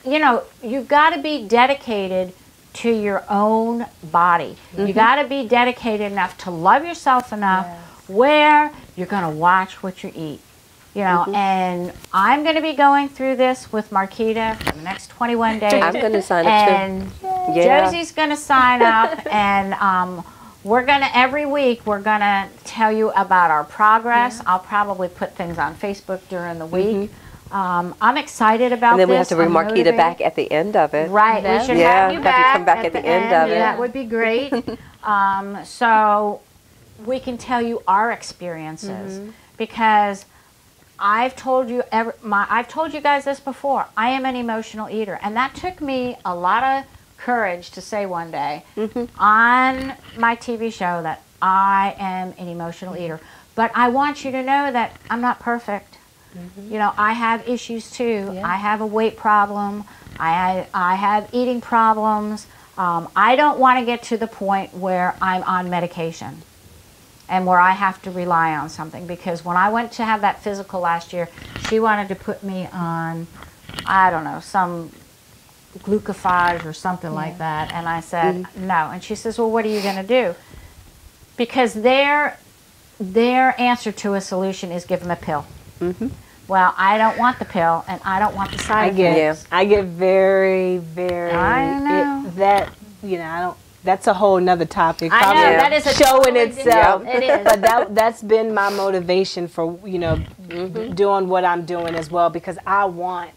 You know, you've got to be dedicated to your own body. You got to be dedicated enough to love yourself enough where you're going to watch what you eat. You know, and I'm going to be going through this with Marquita for the next 21 days. I'm going to sign up too. And Josie's going to sign up, and we're going to, every week, we're going to tell you about our progress. I'll probably put things on Facebook during the week. I'm excited about this. And then we have to bring Marquita back at the end of it. Right, we should have you back come back at the end of it. That would be great. So we can tell you our experiences, because I've told you guys this before. I am an emotional eater, and that took me a lot of courage to say one day on my TV show that I am an emotional eater. But I want you to know that I'm not perfect. You know, I have issues too. I have a weight problem. I have eating problems. I don't want to get to the point where I'm on medication and where I have to rely on something, because when I went to have that physical last year, she wanted to put me on, I don't know, some glucophage or something like that, and I said no. And she says, well, what are you going to do? Because their answer to a solution is give them a pill. Well, I don't want the pill, and I don't want the side effects. I get very, very. I know. I don't. That's a whole nother topic. I know, that is a show in itself. It is. But that's been my motivation for, doing what I'm doing as well, because I want,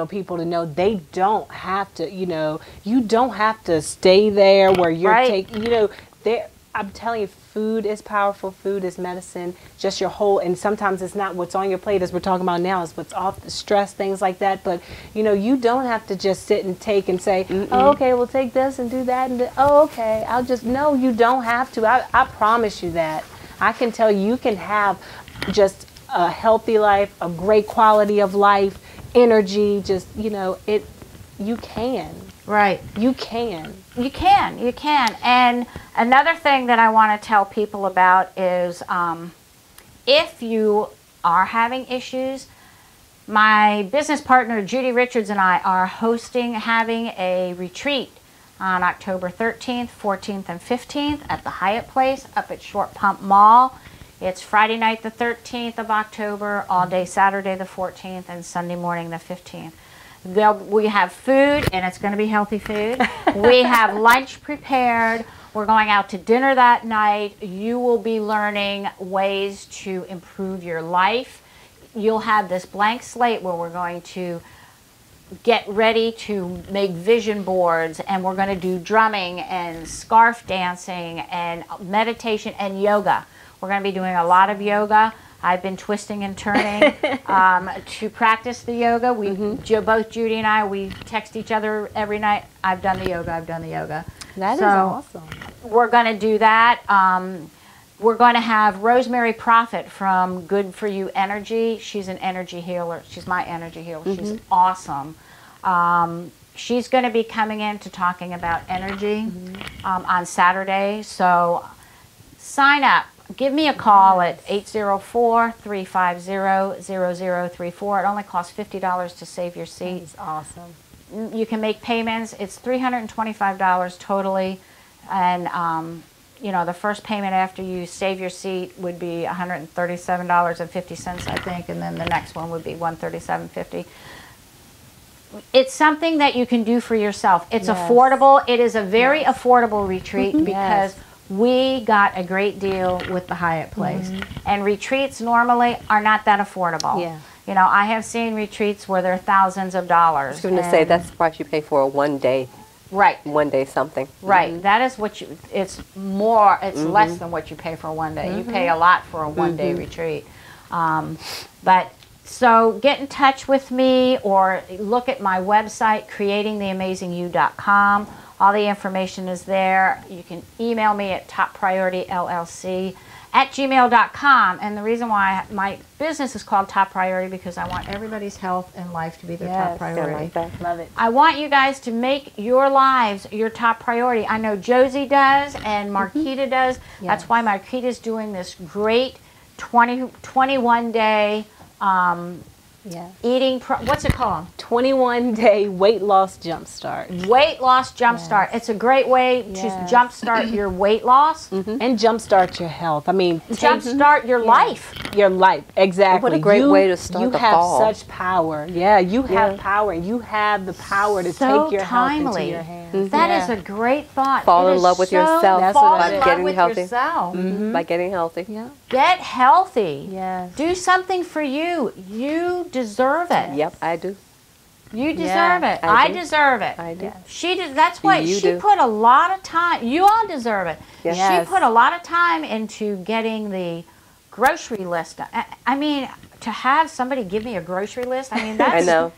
people to know they don't have to, you don't have to stay there where you're taking, I'm telling you, food is powerful. Food is medicine. Just your whole, and sometimes it's not what's on your plate, as we're talking about now, is what's off the stress, things like that. But, you don't have to just sit and take and say, oh, okay, we'll take this and do that. And oh, okay, no, you don't have to. I promise you that. I can tell you can have just a healthy life, a great quality of life, energy, just, you can. Right. You can. You can. And another thing that I want to tell people about is if you are having issues, my business partner Judy Richards and I are having a retreat on October 13th, 14th, and 15th at the Hyatt Place up at Short Pump Mall. It's Friday night the 13th of October, all day Saturday the 14th, and Sunday morning the 15th. We have food, and it's going to be healthy food. We have lunch prepared. We're going out to dinner that night. You will be learning ways to improve your life. You'll have this blank slate where we're going to get ready to make vision boards, and we're going to do drumming and scarf dancing and meditation and yoga. We're going to be doing a lot of yoga. I've been twisting and turning to practice the yoga. Both Judy and I, we text each other every night. I've done the yoga. I've done the yoga. That is awesome. We're going to do that. We're going to have Rosemary Prophet from Good For You Energy. She's an energy healer. She's my energy healer. She's awesome. She's going to be coming in to talking about energy on Saturday. So sign up. Give me a call at 804-350-0034. It only costs $50 to save your seat. That's awesome. You can make payments. It's $325 totally. And, the first payment after you save your seat would be $137.50, I think. And then the next one would be $137.50. It's something that you can do for yourself. It's affordable. It is a very affordable retreat because we got a great deal with the Hyatt Place. And retreats normally are not that affordable. I have seen retreats where they're thousands of dollars. I was going to say, that's the price you pay for a one day something. Right. That is what it's more, it's less than what you pay for a one day. You pay a lot for a one day retreat. So get in touch with me or look at my website, creatingtheamazingyou.com. All the information is there. You can email me at toppriorityllc @gmail.com. And the reason why my business is called Top Priority, because I want everybody's health and life to be their top priority. Love it. I want you guys to make your lives your top priority. I know Josie does and Marquita does. That's why Marquita's doing this great 21-day eating, what's it called? 21-day weight loss jumpstart. Weight loss jumpstart. It's a great way to jumpstart your weight loss. And jumpstart your health. I mean, jumpstart your life. Your life, exactly. What a great way to start the fall. You have such power. Yeah, you have power. You have the power to take your health into your hands. That is a great thought. Fall in love with yourself Fall in love getting with healthy. yourself. By getting healthy. Yeah. Get healthy. Yes. Do something for you. You deserve it. Yep, I do. You deserve it. I I do. deserve it. I do. She did. That's why You she do. put a lot of time. You all deserve it. Yes. She put a lot of time into getting the grocery list. I mean, to have somebody give me a grocery list. I mean, that's I know.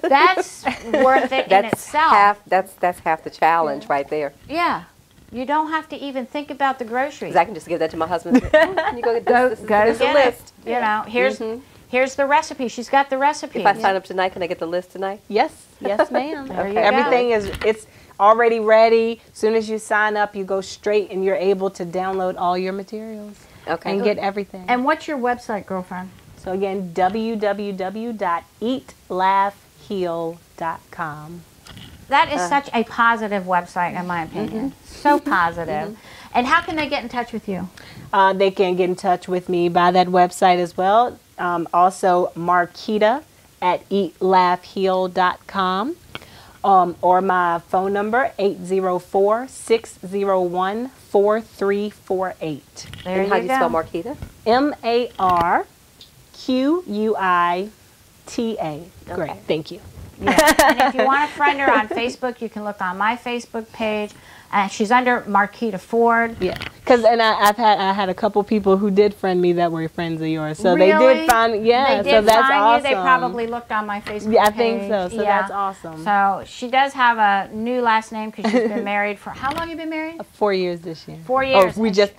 that's worth it in itself. That's half the challenge right there. Yeah. You don't have to even think about the groceries. 'Cause I can just give that to my husband. You go get Go this. get This is the it. list. You know, here's the recipe. She's got the recipe. If I sign up tonight, can I get the list tonight? Yes, ma'am. There you go. Everything it's already ready. As soon as you sign up, you go straight and you're able to download all your materials and get everything. And what's your website, girlfriend? So again, www.eatlaughheal.com. That is such a positive website, in my opinion. So positive. And how can they get in touch with you? They can get in touch with me by that website as well. Also, Marquita at eatlaughheal.com. Or my phone number, 804-601-4348. There And how you do you go. spell Marquita? MARQUITA. Great, thank you. Yeah. And if you want to friend her on Facebook, you can look on my Facebook page. She's under Marquita Ford. Yeah, because I had a couple people who did friend me that were friends of yours, so they did find They did so that's find awesome. you. They probably looked on my Facebook Yeah, I page. think so. So that's awesome. So she does have a new last name because she's been married for how long? You been married? 4 years this year. 4 years. Oh, we just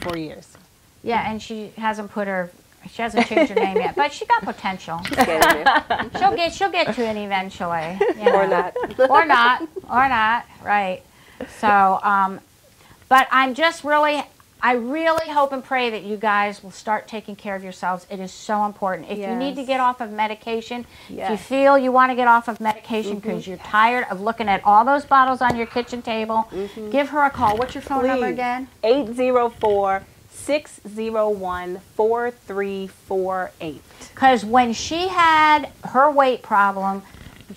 4 years. Yeah, and she hasn't changed her name yet, but she got potential. Getting there. She'll get to it eventually. Or not. Or not, right. So, but I really hope and pray that you guys will start taking care of yourselves. It is so important. If you need to get off of medication, if you feel you want to get off of medication because you're tired of looking at all those bottles on your kitchen table, give her a call. What's your phone number again? 804-601-4348. Because when she had her weight problem,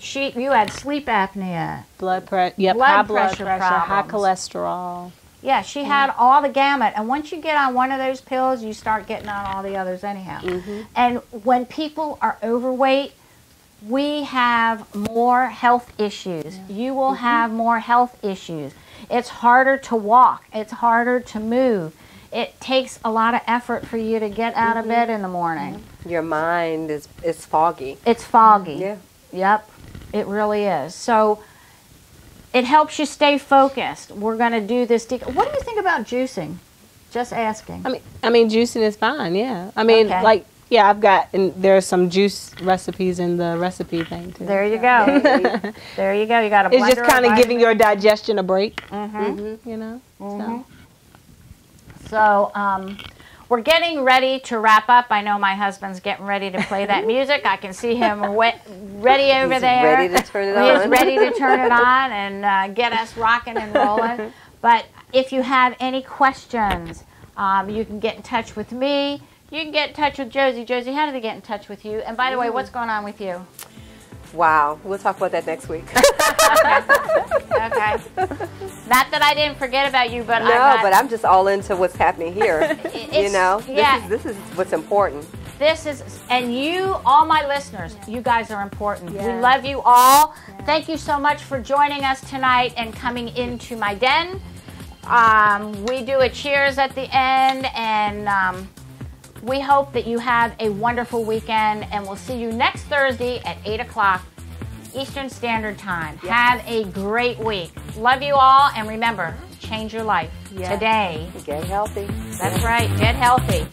you had sleep apnea, Blood pressure, high blood pressure, high cholesterol. Yeah, she had all the gamut. And once you get on one of those pills, you start getting on all the others anyhow. And when people are overweight, we have more health issues. You will have more health issues. It's harder to walk. It's harder to move. It takes a lot of effort for you to get out of bed in the morning. Your mind is foggy. It's foggy. Yeah. Yep, it really is. So it helps you stay focused. We're going to do this. What do you think about juicing? Just asking. I mean, juicing is fine. Yeah. I mean, I've got, and there's some juice recipes in the recipe thing too. There you go. There you go. You got a blender. It's just kind of giving your digestion a break. Mm-hmm. You know. So we're getting ready to wrap up. I know my husband's getting ready to play that music. I can see him ready over there. Ready to turn it on. He's ready to turn it on and get us rocking and rolling. But if you have any questions, you can get in touch with me. You can get in touch with Josie. Josie, how do they get in touch with you? And by the way, what's going on with you? Wow. We'll talk about that next week. Okay. Not that I didn't forget about you, but but I'm just all into what's happening here. This is what's important. And you, all my listeners, you guys are important. We love you all. Thank you so much for joining us tonight and coming into my den. We do a cheers at the end, and we hope that you have a wonderful weekend, and we'll see you next Thursday at 8 o'clock Eastern Standard Time. Have a great week. Love you all, and remember, change your life today. Get healthy. That's right. Get healthy.